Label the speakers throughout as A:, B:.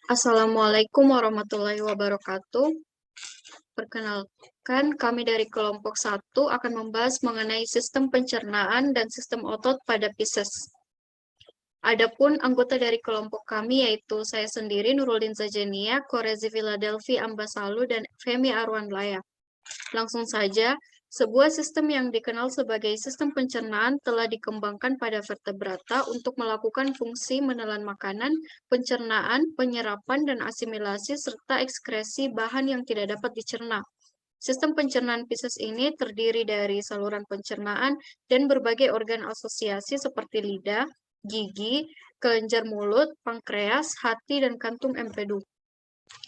A: Assalamualaikum warahmatullahi wabarakatuh. Perkenalkan, kami dari kelompok 1 akan membahas mengenai sistem pencernaan dan sistem otot pada Pisces. Adapun anggota dari kelompok kami yaitu saya sendiri, Nurulin Zajenia, Korezi Philadelphia Ambasalu, dan Femi Arwanlaya. Langsung saja, sebuah sistem yang dikenal sebagai sistem pencernaan telah dikembangkan pada vertebrata untuk melakukan fungsi menelan makanan, pencernaan, penyerapan, dan asimilasi, serta ekskresi bahan yang tidak dapat dicerna. Sistem pencernaan Pisces ini terdiri dari saluran pencernaan dan berbagai organ asosiasi seperti lidah, gigi, kelenjar mulut, pankreas, hati, dan kantung empedu.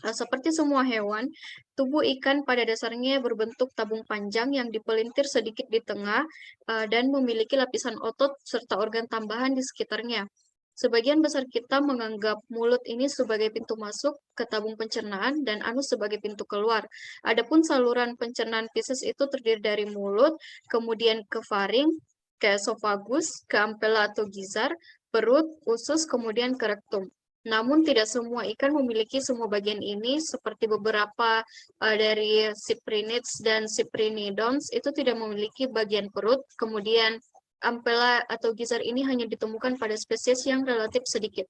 A: Seperti semua hewan, tubuh ikan pada dasarnya berbentuk tabung panjang yang dipelintir sedikit di tengah dan memiliki lapisan otot serta organ tambahan di sekitarnya. Sebagian besar kita menganggap mulut ini sebagai pintu masuk ke tabung pencernaan dan anus sebagai pintu keluar. Adapun saluran pencernaan Pisces itu terdiri dari mulut, kemudian ke faring, ke esofagus, ke ampela atau gizar, perut, usus, kemudian ke rektum. Namun tidak semua ikan memiliki semua bagian ini, seperti beberapa dari cyprinids dan cyprinodons itu tidak memiliki bagian perut, kemudian ampela atau gizar ini hanya ditemukan pada spesies yang relatif sedikit.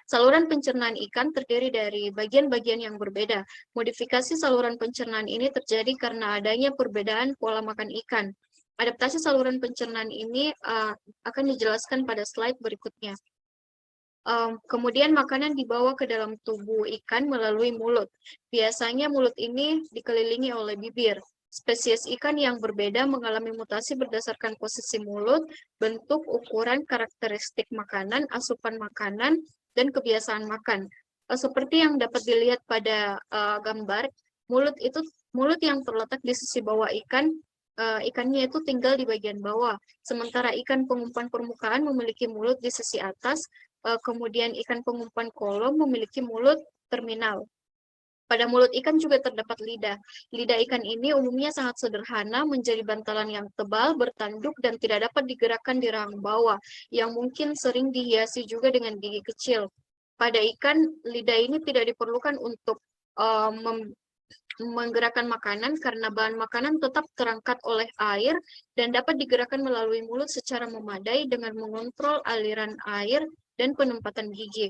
A: Saluran pencernaan ikan terdiri dari bagian-bagian yang berbeda. Modifikasi saluran pencernaan ini terjadi karena adanya perbedaan pola makan ikan. Adaptasi saluran pencernaan ini akan dijelaskan pada slide berikutnya. Kemudian makanan dibawa ke dalam tubuh ikan melalui mulut. Biasanya mulut ini dikelilingi oleh bibir. Spesies ikan yang berbeda mengalami mutasi berdasarkan posisi mulut, bentuk, ukuran, karakteristik makanan, asupan makanan, dan kebiasaan makan. Seperti yang dapat dilihat pada gambar, mulut yang terletak di sisi bawah ikan, ikannya itu tinggal di bagian bawah. Sementara ikan pengumpan permukaan memiliki mulut di sisi atas, kemudian ikan pengumpan kolom memiliki mulut terminal. Pada mulut ikan juga terdapat lidah. Lidah ikan ini umumnya sangat sederhana, menjadi bantalan yang tebal, bertanduk, dan tidak dapat digerakkan di rahang bawah, yang mungkin sering dihiasi juga dengan gigi kecil. Pada ikan, lidah ini tidak diperlukan untuk menggerakkan makanan karena bahan makanan tetap terangkat oleh air dan dapat digerakkan melalui mulut secara memadai dengan mengontrol aliran air dan penempatan gigi.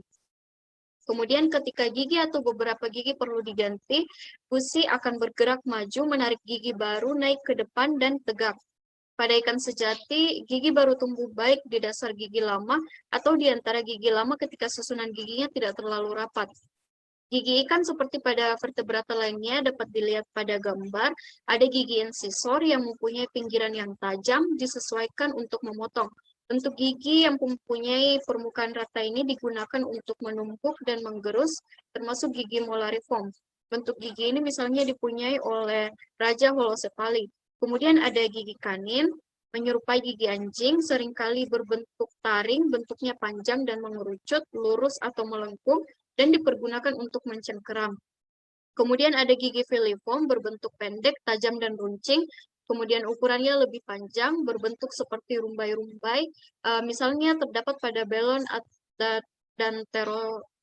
A: Kemudian ketika gigi atau beberapa gigi perlu diganti, gusi akan bergerak maju menarik gigi baru naik ke depan dan tegak. Pada ikan sejati, gigi baru tumbuh baik di dasar gigi lama atau di antara gigi lama ketika susunan giginya tidak terlalu rapat. Gigi ikan seperti pada vertebrata lainnya dapat dilihat pada gambar, ada gigi insisor yang mempunyai pinggiran yang tajam disesuaikan untuk memotong. Bentuk gigi yang mempunyai permukaan rata ini digunakan untuk menumpuk dan menggerus, termasuk gigi molariform. Bentuk gigi ini misalnya dipunyai oleh Raja Holocephali. Kemudian ada gigi kanin, menyerupai gigi anjing, seringkali berbentuk taring, bentuknya panjang dan mengerucut, lurus atau melengkung, dan dipergunakan untuk mencengkeram. Kemudian ada gigi filiform berbentuk pendek, tajam, dan runcing. Kemudian ukurannya lebih panjang, berbentuk seperti rumbai-rumbai. Misalnya terdapat pada belon dan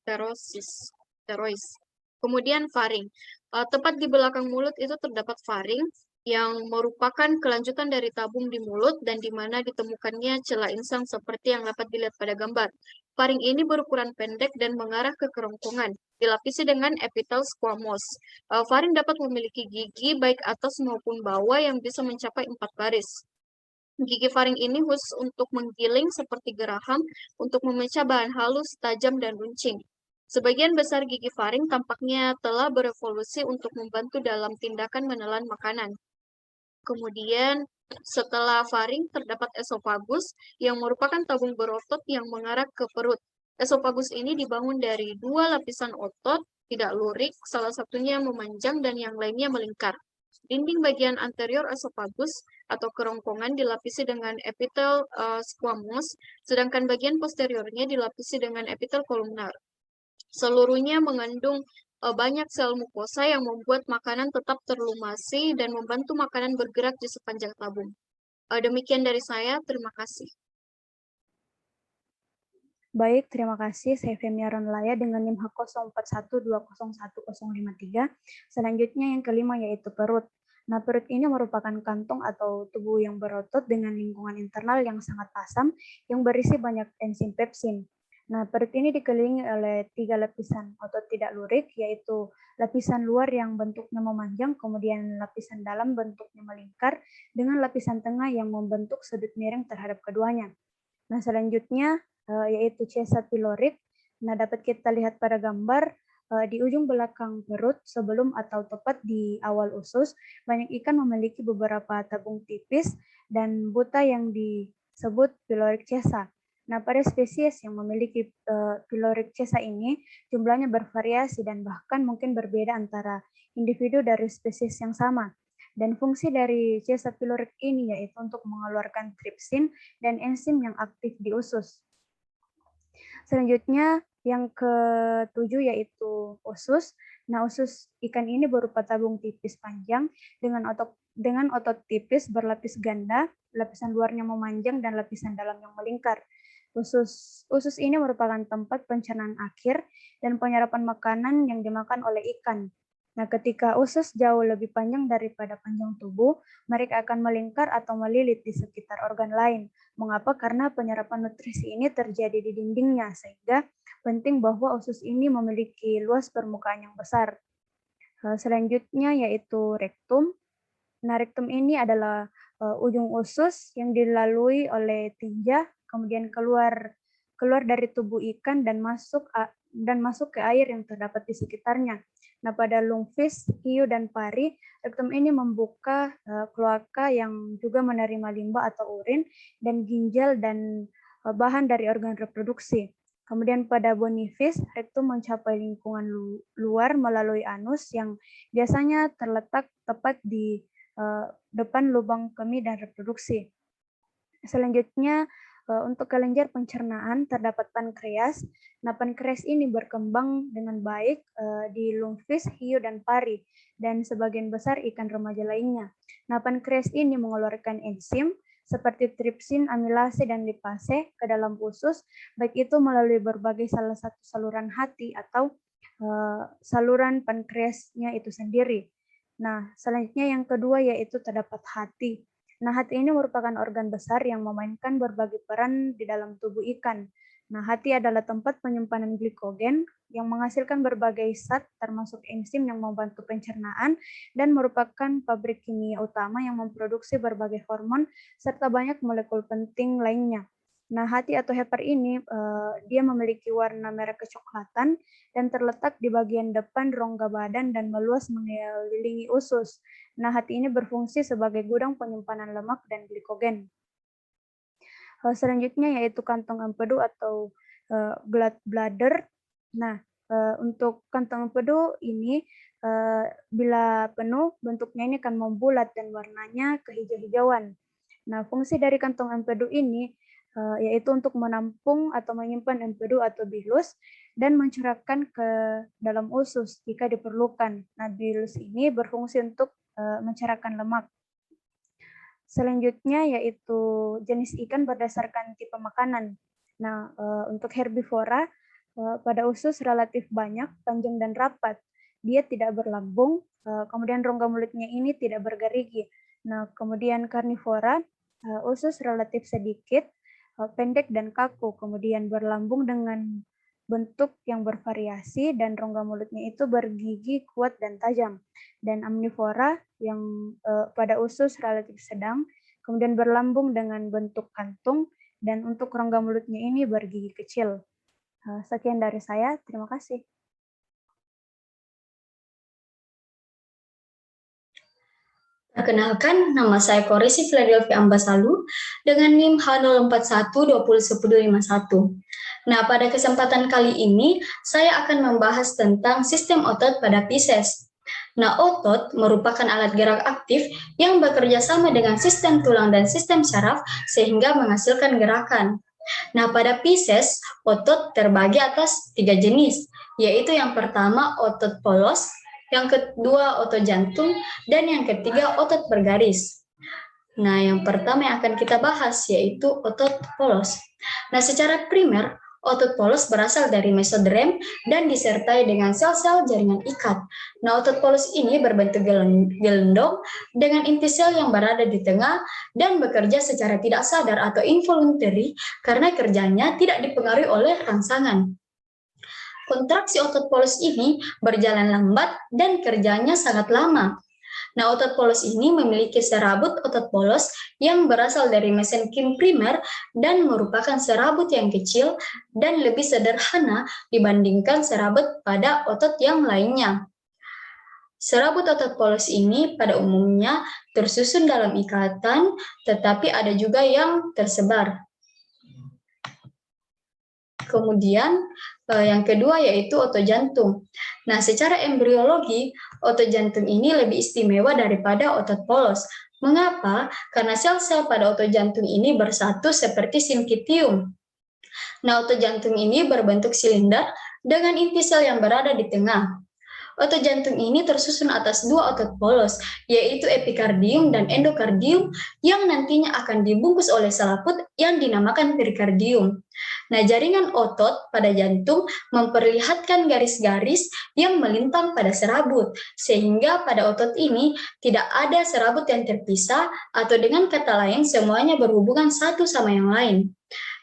A: terois. Kemudian faring. Tepat di belakang mulut itu terdapat faring yang merupakan kelanjutan dari tabung di mulut dan di mana ditemukannya celah insang seperti yang dapat dilihat pada gambar. Faring ini berukuran pendek dan mengarah ke kerongkongan, dilapisi dengan epitel squamous. Faring dapat memiliki gigi baik atas maupun bawah yang bisa mencapai 4 baris. Gigi faring ini khusus untuk menggiling seperti geraham untuk memecah bahan halus, tajam, dan runcing. Sebagian besar gigi faring tampaknya telah berevolusi untuk membantu dalam tindakan menelan makanan. Kemudian setelah faring terdapat esofagus yang merupakan tabung berotot yang mengarah ke perut. Esofagus ini dibangun dari 2 lapisan otot, tidak lurik, salah satunya memanjang dan yang lainnya melingkar. Dinding bagian anterior esofagus atau kerongkongan dilapisi dengan epitel squamous, sedangkan bagian posteriornya dilapisi dengan epitel kolumnar. Seluruhnya mengandung banyak sel mukosa yang membuat makanan tetap terlumasi dan membantu makanan bergerak di sepanjang tabung. Demikian dari saya, terima kasih.
B: Baik, terima kasih. Saya Femia Ronlaya dengan NIM H0120101053. Selanjutnya yang kelima yaitu perut. Nah, perut ini merupakan kantong atau tubuh yang berotot dengan lingkungan internal yang sangat asam yang berisi banyak enzim pepsin. Nah, perut ini dikelilingi oleh 3 lapisan otot tidak lurik, yaitu lapisan luar yang bentuknya memanjang, kemudian lapisan dalam bentuknya melingkar, dengan lapisan tengah yang membentuk sudut miring terhadap keduanya. Nah, selanjutnya yaitu C1 pyloric. Nah, dapat kita lihat pada gambar di ujung belakang perut sebelum atau tepat di awal usus, banyak ikan memiliki beberapa tabung tipis dan buta yang disebut pyloric chesa. Nah, pada spesies yang memiliki pyloric chesa ini, jumlahnya bervariasi dan bahkan mungkin berbeda antara individu dari spesies yang sama. Dan fungsi dari chesa pyloric ini yaitu untuk mengeluarkan tripsin dan enzim yang aktif di usus. Selanjutnya yang ketujuh yaitu usus. Nah, usus ikan ini berupa tabung tipis panjang dengan otot tipis berlapis ganda, lapisan luarnya memanjang dan lapisan dalamnya melingkar. Usus ini merupakan tempat pencernaan akhir dan penyerapan makanan yang dimakan oleh ikan. Nah, ketika usus jauh lebih panjang daripada panjang tubuh, mereka akan melingkar atau melilit di sekitar organ lain. Mengapa? Karena penyerapan nutrisi ini terjadi di dindingnya, sehingga penting bahwa usus ini memiliki luas permukaan yang besar. Selanjutnya yaitu rektum. Nah, rektum ini adalah ujung usus yang dilalui oleh tinja, kemudian keluar dari tubuh ikan dan masuk ke air yang terdapat di sekitarnya. Nah, pada lungfish, hiu, dan pari, rektum ini membuka kloaka yang juga menerima limbah atau urin dan ginjal dan bahan dari organ reproduksi. Kemudian pada bonifish, rektum mencapai lingkungan luar melalui anus yang biasanya terletak tepat di depan lubang kemih dan reproduksi. Selanjutnya, untuk kelenjar pencernaan terdapat pankreas. Nah, pankreas ini berkembang dengan baik di lungfish, hiu, dan pari, dan sebagian besar ikan remaja lainnya. Nah, pankreas ini mengeluarkan enzim seperti tripsin, amilase, dan lipase ke dalam usus, baik itu melalui berbagai salah satu saluran hati atau saluran pankreasnya itu sendiri. Nah, selanjutnya yang kedua yaitu terdapat hati. Nah, hati ini merupakan organ besar yang memainkan berbagai peran di dalam tubuh ikan. Nah, hati adalah tempat penyimpanan glikogen yang menghasilkan berbagai zat termasuk enzim yang membantu pencernaan dan merupakan pabrik kimia utama yang memproduksi berbagai hormon serta banyak molekul penting lainnya. Nah, hati atau hepar ini dia memiliki warna merah kecoklatan dan terletak di bagian depan rongga badan dan meluas mengelilingi usus. Nah, hati ini berfungsi sebagai gudang penyimpanan lemak dan glikogen. Selanjutnya yaitu kantong empedu atau gallbladder. Nah, untuk kantong empedu ini bila penuh bentuknya ini akan membulat dan warnanya kehijau-hijauan. Nah, fungsi dari kantong empedu ini yaitu untuk menampung atau menyimpan empedu atau bilus dan mencurahkan ke dalam usus jika diperlukan. Nah, bilus ini berfungsi untuk mencerahkan lemak. Selanjutnya yaitu jenis ikan berdasarkan tipe makanan. Nah, untuk herbivora pada usus relatif banyak, panjang dan rapat. Dia tidak berlambung, kemudian rongga mulutnya ini tidak bergerigi. Nah, kemudian karnivora usus relatif sedikit, pendek dan kaku, kemudian berlambung dengan bentuk yang bervariasi dan rongga mulutnya itu bergigi kuat dan tajam. Dan omnivora yang pada usus relatif sedang, kemudian berlambung dengan bentuk kantung, dan untuk rongga mulutnya ini bergigi kecil. Sekian dari saya, terima kasih.
C: Perkenalkan, nama saya Koresi Filadelfi Ambasalu dengan NIM H041201051. Nah, pada kesempatan kali ini, saya akan membahas tentang sistem otot pada Pisces. Nah, otot merupakan alat gerak aktif yang bekerja sama dengan sistem tulang dan sistem saraf sehingga menghasilkan gerakan. Nah, pada Pisces, otot terbagi atas 3 jenis, yaitu yang pertama otot polos, yang kedua otot jantung, dan yang ketiga otot bergaris. Nah, yang pertama yang akan kita bahas yaitu otot polos. Nah, secara primer, Otot polos berasal dari mesoderm dan disertai dengan sel-sel jaringan ikat. Nah, otot polos ini berbentuk gelendong dengan inti sel yang berada di tengah dan bekerja secara tidak sadar atau involuntary karena kerjanya tidak dipengaruhi oleh rangsangan. Kontraksi otot polos ini berjalan lambat dan kerjanya sangat lama. Nah, otot polos ini memiliki serabut otot polos yang berasal dari mesenkim primer dan merupakan serabut yang kecil dan lebih sederhana dibandingkan serabut pada otot yang lainnya. Serabut otot polos ini pada umumnya tersusun dalam ikatan, tetapi ada juga yang tersebar. Kemudian yang kedua yaitu otot jantung. Nah, secara embriologi, otot jantung ini lebih istimewa daripada otot polos. Mengapa? Karena sel-sel pada otot jantung ini bersatu seperti sinkitium. Nah, otot jantung ini berbentuk silinder dengan inti sel yang berada di tengah. Otot jantung ini tersusun atas dua otot polos, yaitu epikardium dan endokardium, yang nantinya akan dibungkus oleh selaput yang dinamakan perikardium. Nah, jaringan otot pada jantung memperlihatkan garis-garis yang melintang pada serabut, sehingga pada otot ini tidak ada serabut yang terpisah, atau dengan kata lain, semuanya berhubungan satu sama yang lain.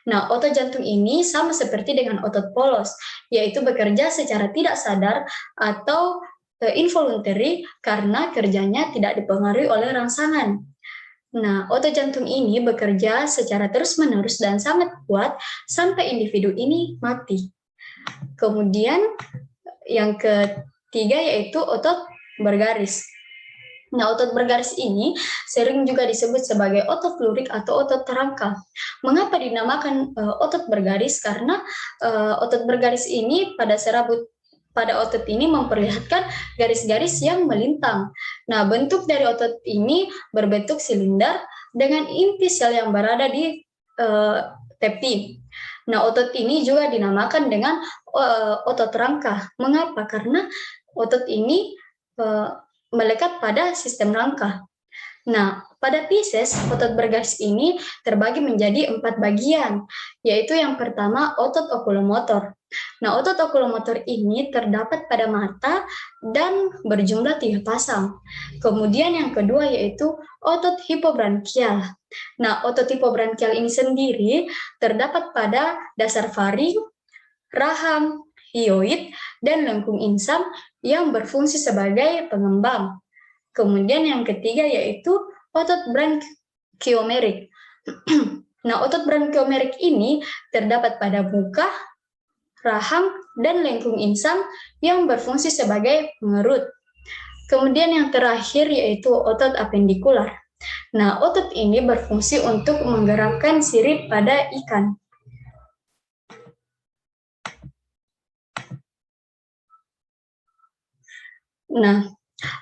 C: Nah, otot jantung ini sama seperti dengan otot polos, yaitu bekerja secara tidak sadar atau involuntary karena kerjanya tidak dipengaruhi oleh rangsangan. Nah, otot jantung ini bekerja secara terus-menerus dan sangat kuat sampai individu ini mati. Kemudian yang ketiga yaitu otot bergaris. Nah, otot bergaris ini sering juga disebut sebagai otot lurik atau otot rangka. Mengapa dinamakan otot bergaris? Karena otot bergaris ini pada otot ini memperlihatkan garis-garis yang melintang. Nah, bentuk dari otot ini berbentuk silinder dengan inti sel yang berada di tepi. Nah, otot ini juga dinamakan dengan otot rangka. Mengapa? Karena otot ini melekat pada sistem rangka. Nah, pada Pisces, otot bergaris ini terbagi menjadi 4 bagian, yaitu yang pertama otot okulomotor. Nah, otot okulomotor ini terdapat pada mata dan berjumlah 3 pasang. Kemudian yang kedua yaitu otot hipobrankial. Nah, otot hipobrankial ini sendiri terdapat pada dasar faring, rahang, hyoid, dan lengkung insang yang berfungsi sebagai pengembang. Kemudian yang ketiga yaitu otot branchiomerik. Nah, otot branchiomerik ini terdapat pada muka, rahang, dan lengkung insang yang berfungsi sebagai pengerut. Kemudian yang terakhir yaitu otot apendikular. Nah, otot ini berfungsi untuk menggerakkan sirip pada ikan. Nah,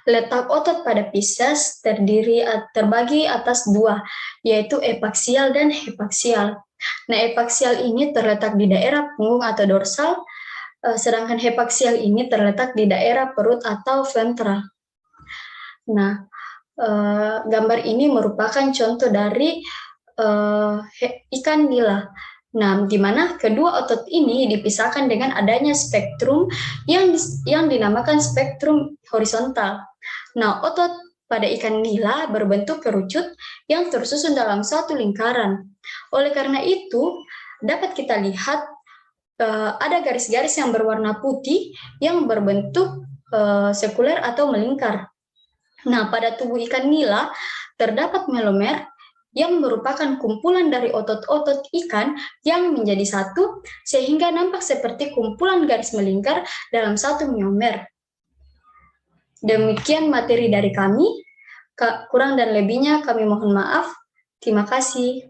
C: letak otot pada Pisces terbagi atas 2, yaitu epaksial dan hepaksial. Nah, epaksial ini terletak di daerah punggung atau dorsal, sedangkan hepaksial ini terletak di daerah perut atau ventral. Nah, gambar ini merupakan contoh dari ikan nila. Nah, di mana kedua otot ini dipisahkan dengan adanya spektrum yang dinamakan spektrum horizontal. Nah, otot pada ikan nila berbentuk kerucut yang tersusun dalam satu lingkaran. Oleh karena itu, dapat kita lihat ada garis-garis yang berwarna putih yang berbentuk sekuler atau melingkar. Nah, pada tubuh ikan nila terdapat melomer yang merupakan kumpulan dari otot-otot ikan yang menjadi satu, sehingga nampak seperti kumpulan garis melingkar dalam satu myomer. Demikian materi dari kami, kurang dan lebihnya kami mohon maaf. Terima kasih.